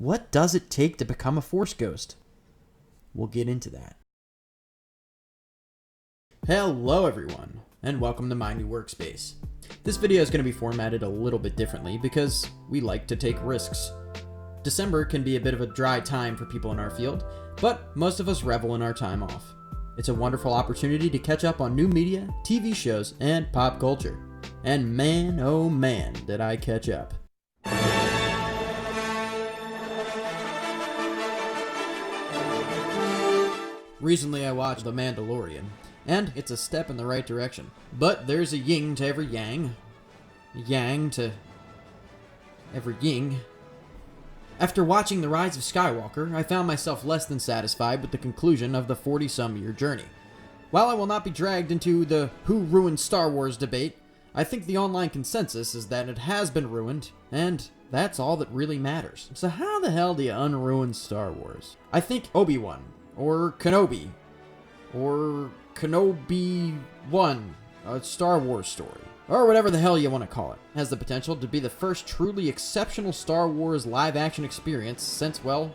What does it take to become a Force ghost? We'll get into that. Hello everyone, and welcome to my new workspace. This video is going to be formatted a little bit differently because we like to take risks. December can be a bit of a dry time for people in our field, but most of us revel in our time off. It's a wonderful opportunity to catch up on new media, TV shows, and pop culture. And man, oh man, did I catch up. Recently I watched The Mandalorian, and it's a step in the right direction. But there's a yin to every yang. Yang to every yin. After watching The Rise of Skywalker, I found myself less than satisfied with the conclusion of the 40-some-year journey. While I will not be dragged into the who ruined Star Wars debate, I think the online consensus is that it has been ruined, and that's all that really matters. So how the hell do you unruin Star Wars? I think Obi Wan, or Kenobi, or Kenobi 1, a Star Wars story, or whatever the hell you want to call it, has the potential to be the first truly exceptional Star Wars live-action experience since, well,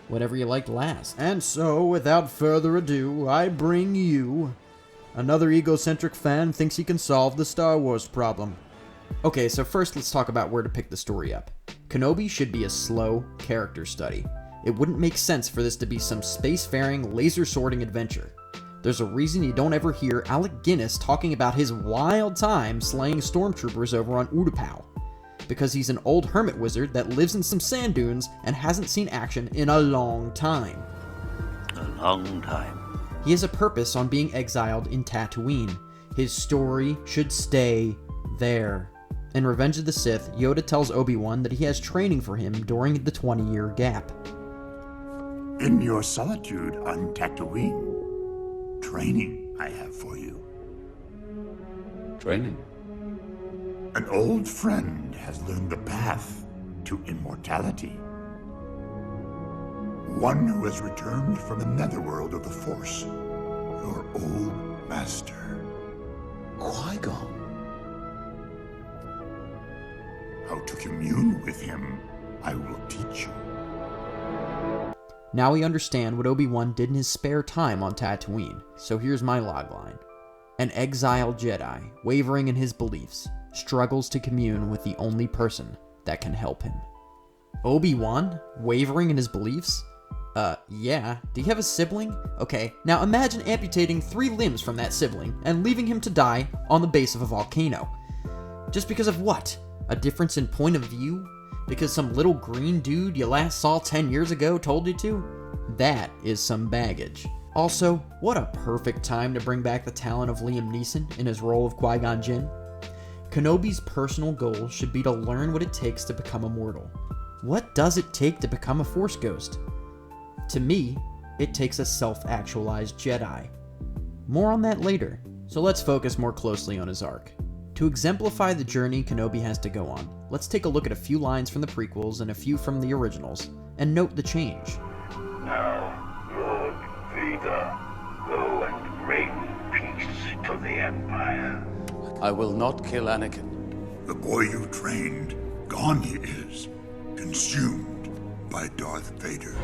whatever you liked last. And so, without further ado, I bring you another egocentric fan thinks he can solve the Star Wars problem. Okay, so first let's talk about where to pick the story up. Kenobi should be a slow character study. It wouldn't make sense for this to be some spacefaring, laser-sorting adventure. There's a reason you don't ever hear Alec Guinness talking about his wild time slaying stormtroopers over on Utapau. Because he's an old hermit wizard that lives in some sand dunes and hasn't seen action in a long time. A long time. He has a purpose on being exiled in Tatooine. His story should stay there. In Revenge of the Sith, Yoda tells Obi Wan that he has training for him during the 20-year gap. In your solitude on Tatooine, training I have for you. Training? An old friend has learned the path to immortality. One who has returned from the netherworld of the Force. Your old master. Qui-Gon. How to commune with him, I will teach you. Now we understand what Obi-Wan did in his spare time on Tatooine, so here's my logline. An exiled Jedi, wavering in his beliefs, struggles to commune with the only person that can help him. Obi-Wan? Wavering in his beliefs? Yeah. Do you have a sibling? Okay, now imagine amputating 3 limbs from that sibling and leaving him to die on the base of a volcano. Just because of what? A difference in point of view? Because some little green dude you last saw 10 years ago told you to? That is some baggage. Also, what a perfect time to bring back the talent of Liam Neeson in his role of Qui-Gon Jinn. Kenobi's personal goal should be to learn what it takes to become immortal. What does it take to become a Force ghost? To me, it takes a self-actualized Jedi. More on that later, so let's focus more closely on his arc. To exemplify the journey Kenobi has to go on, let's take a look at a few lines from the prequels and a few from the originals, and note the change. Now, Lord Vader, go and bring peace to the Empire. I will not kill Anakin. The boy you trained, gone he is, consumed by Darth Vader.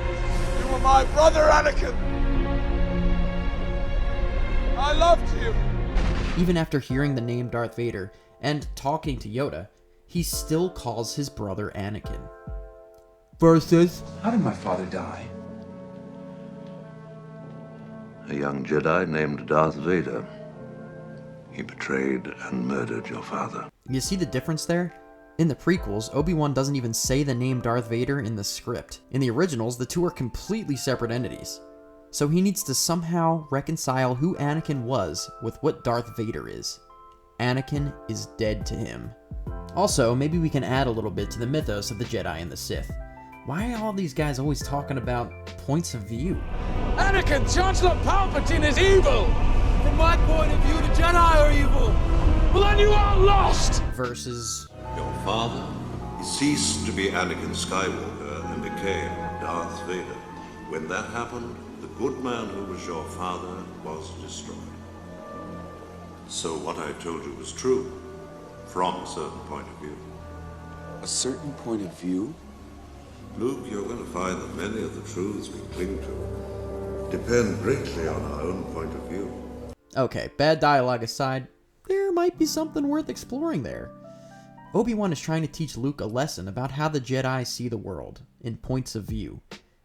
You were my brother, Anakin! I loved you! Even after hearing the name Darth Vader and talking to Yoda, he still calls his brother Anakin. Versus, how did my father die? A young Jedi named Darth Vader. He betrayed and murdered your father. You see the difference there? In the prequels, Obi-Wan doesn't even say the name Darth Vader in the script. In the originals, the two are completely separate entities. So he needs to somehow reconcile who Anakin was with what Darth Vader is. Anakin is dead to him. Also, maybe we can add a little bit to the mythos of the Jedi and the Sith. Why are all these guys always talking about points of view? Anakin, Chancellor Palpatine is evil! From my point of view, the Jedi are evil! Well, then you are lost! Versus... Your father, he ceased to be Anakin Skywalker and became Darth Vader. When that happened, the good man who was your father was destroyed. So what I told you was true, from a certain point of view. A certain point of view? Luke, you're going to find that many of the truths we cling to depend greatly on our own point of view. Okay, bad dialogue aside, there might be something worth exploring there. Obi Wan is trying to teach Luke a lesson about how the Jedi see the world, in points of view.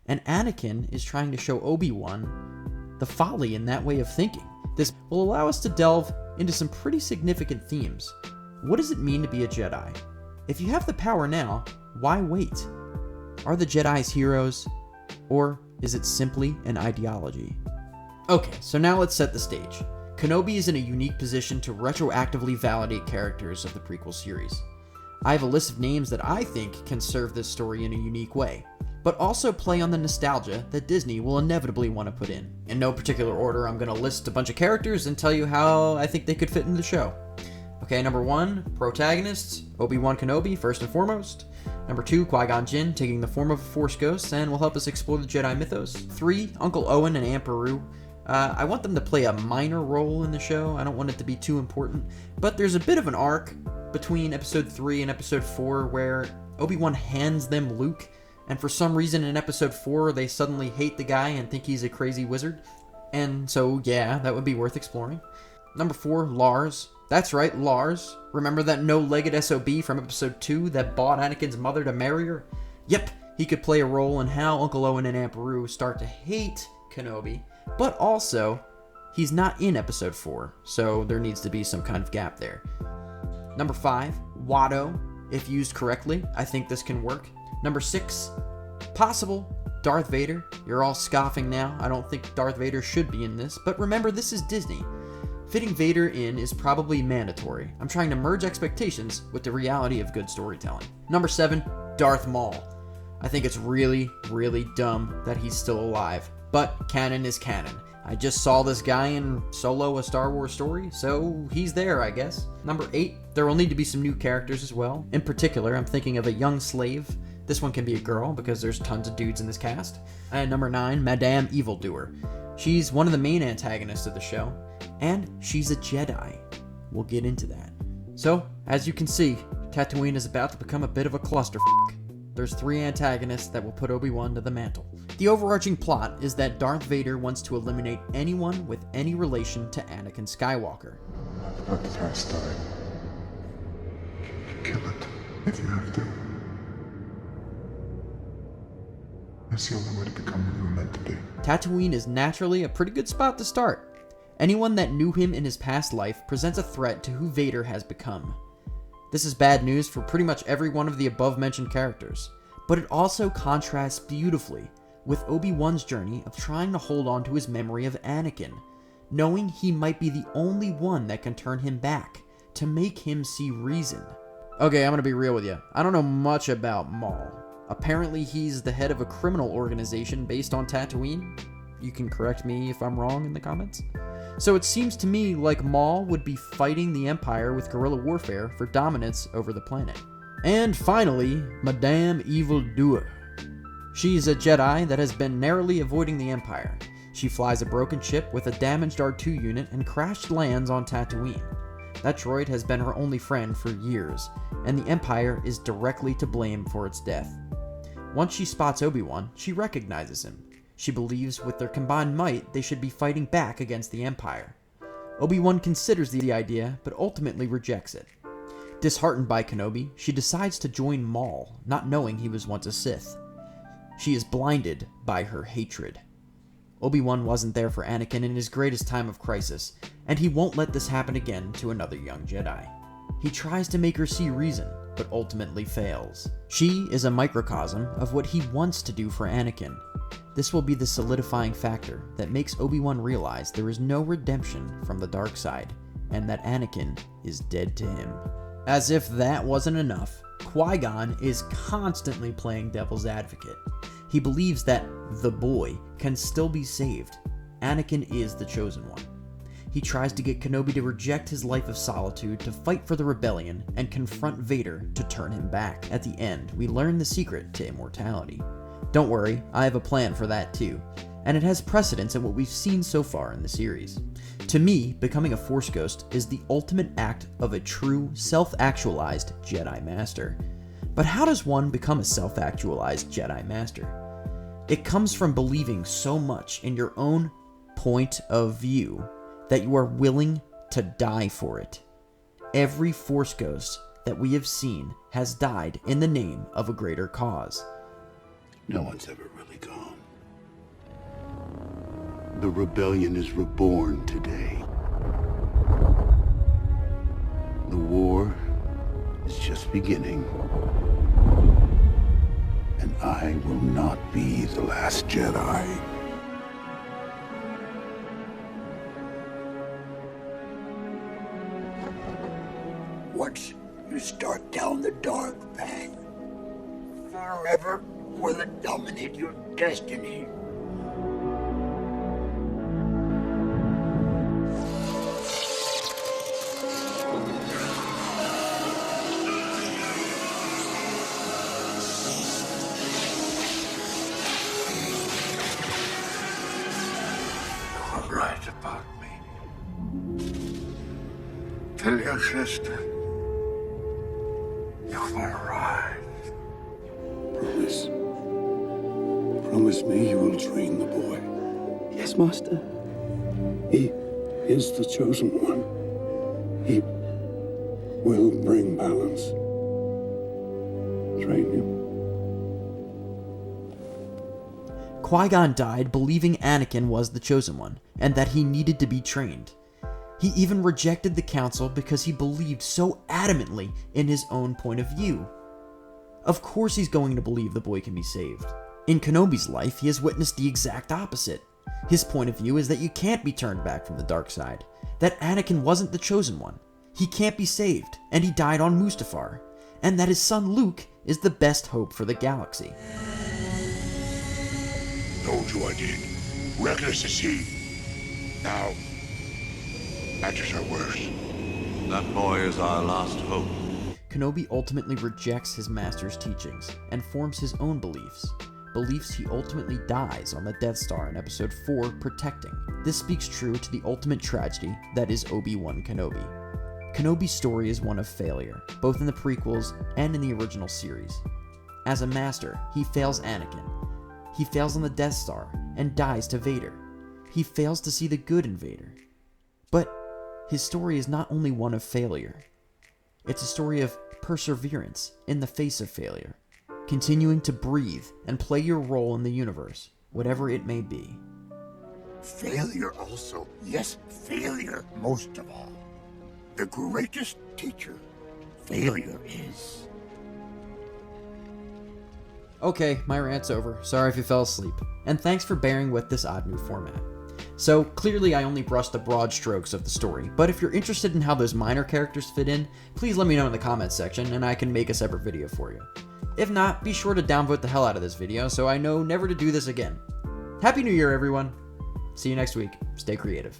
And Anakin is trying to show Obi Wan the folly in that way of thinking. This will allow us to delve into some pretty significant themes. What does it mean to be a Jedi? If you have the power now, why wait? Are the Jedi's heroes? Or is it simply an ideology? Okay, so now let's set the stage. Kenobi is in a unique position to retroactively validate characters of the prequel series. I have a list of names that I think can serve this story in a unique way, but also play on the nostalgia that Disney will inevitably want to put in. In no particular order, I'm going to list a bunch of characters and tell you how I think they could fit in the show. Okay, number 1, protagonists, Obi Wan Kenobi, first and foremost. Number 2, Qui-Gon Jinn, taking the form of a Force ghost and will help us explore the Jedi mythos. 3, Uncle Owen and Aunt Beru. I want them to play a minor role in the show. I don't want it to be too important, but there's a bit of an arc between episode 3 and episode 4 where Obi-Wan hands them Luke, and for some reason in episode 4 they suddenly hate the guy and think he's a crazy wizard. And so yeah, that would be worth exploring. Number 4, Lars. That's right, Lars. Remember that no-legged SOB from episode 2 that bought Anakin's mother to marry her? Yep, he could play a role in how Uncle Owen and Aunt Beru start to hate Kenobi, but also, he's not in episode 4, so there needs to be some kind of gap there. Number 5, Watto. If used correctly, I think this can work. Number 6, possible, Darth Vader. You're all scoffing now. I don't think Darth Vader should be in this, but remember, this is Disney. Fitting Vader in is probably mandatory. I'm trying to merge expectations with the reality of good storytelling. Number 7, Darth Maul. I think it's really, really dumb that he's still alive, but canon is canon. I just saw this guy in Solo, a Star Wars story, so he's there, I guess. Number 8, there will need to be some new characters as well. In particular, I'm thinking of a young slave. This one can be a girl because there's tons of dudes in this cast. And number 9, Madame Evildoer. She's one of the main antagonists of the show, and she's a Jedi. We'll get into that. So, as you can see, Tatooine is about to become a bit of a clusterfuck. There's 3 antagonists that will put Obi-Wan to the mantle. The overarching plot is that Darth Vader wants to eliminate anyone with any relation to Anakin Skywalker. Let the past die. Kill it, if you have to. That's the only way to become who you were meant to be. Tatooine is naturally a pretty good spot to start. Anyone that knew him in his past life presents a threat to who Vader has become. This is bad news for pretty much every one of the above-mentioned characters, but it also contrasts beautifully with Obi-Wan's journey of trying to hold on to his memory of Anakin, knowing he might be the only one that can turn him back, to make him see reason. Okay, I'm gonna be real with you. I don't know much about Maul. Apparently he's the head of a criminal organization based on Tatooine. You can correct me if I'm wrong in the comments. So it seems to me like Maul would be fighting the Empire with guerrilla warfare for dominance over the planet. And finally, Madame Evildoer. She's a Jedi that has been narrowly avoiding the Empire. She flies a broken ship with a damaged R2 unit and crash lands on Tatooine. That droid has been her only friend for years, and the Empire is directly to blame for its death. Once she spots Obi-Wan, she recognizes him. She believes with their combined might, they should be fighting back against the Empire. Obi-Wan considers the idea, but ultimately rejects it. Disheartened by Kenobi, she decides to join Maul, not knowing he was once a Sith. She is blinded by her hatred. Obi-Wan wasn't there for Anakin in his greatest time of crisis, and he won't let this happen again to another young Jedi. He tries to make her see reason, but ultimately fails. She is a microcosm of what he wants to do for Anakin. This will be the solidifying factor that makes Obi-Wan realize there is no redemption from the dark side, and that Anakin is dead to him. As if that wasn't enough, Qui-Gon is constantly playing devil's advocate. He believes that the boy can still be saved. Anakin is the chosen one. He tries to get Kenobi to reject his life of solitude to fight for the rebellion and confront Vader to turn him back. At the end, we learn the secret to immortality. Don't worry, I have a plan for that too, and it has precedence in what we've seen so far in the series. To me, becoming a Force Ghost is the ultimate act of a true, self-actualized Jedi Master. But how does one become a self-actualized Jedi Master? It comes from believing so much in your own point of view that you are willing to die for it. Every Force ghost that we have seen has died in the name of a greater cause. No one's ever really gone. The rebellion is reborn today. The war is just beginning. And I will not be the last Jedi. Once you start down the dark path, forever will it dominate your destiny. You're right about me. Tell your sister. You've arrived. Promise. Promise me you will train the boy. Yes, Master. He is the chosen one. He will bring balance. Train him. Qui-Gon died believing Anakin was the chosen one, and that he needed to be trained. He even rejected the council because he believed so adamantly in his own point of view. Of course he's going to believe the boy can be saved. In Kenobi's life, he has witnessed the exact opposite. His point of view is that you can't be turned back from the dark side, that Anakin wasn't the chosen one, he can't be saved, and he died on Mustafar, and that his son Luke is the best hope for the galaxy. Told you I did. Reckless as he. Now, matches are worse. That boy is our last hope. Kenobi ultimately rejects his master's teachings and forms his own beliefs. Beliefs he ultimately dies on the Death Star in Episode 4 protecting. This speaks true to the ultimate tragedy that is Obi Wan Kenobi. Kenobi's story is one of failure, both in the prequels and in the original series. As a master, he fails Anakin. He fails on the Death Star and dies to Vader. He fails to see the good in Vader. But his story is not only one of failure. It's a story of perseverance in the face of failure, continuing to breathe and play your role in the universe, whatever it may be. Failure also. Yes, failure most of all. The greatest teacher failure is. Okay, my rant's over. Sorry if you fell asleep. And thanks for bearing with this odd new format. So, clearly I only brushed the broad strokes of the story, but if you're interested in how those minor characters fit in, please let me know in the comments section and I can make a separate video for you. If not, be sure to downvote the hell out of this video so I know never to do this again. Happy New Year, everyone! See you next week. Stay creative.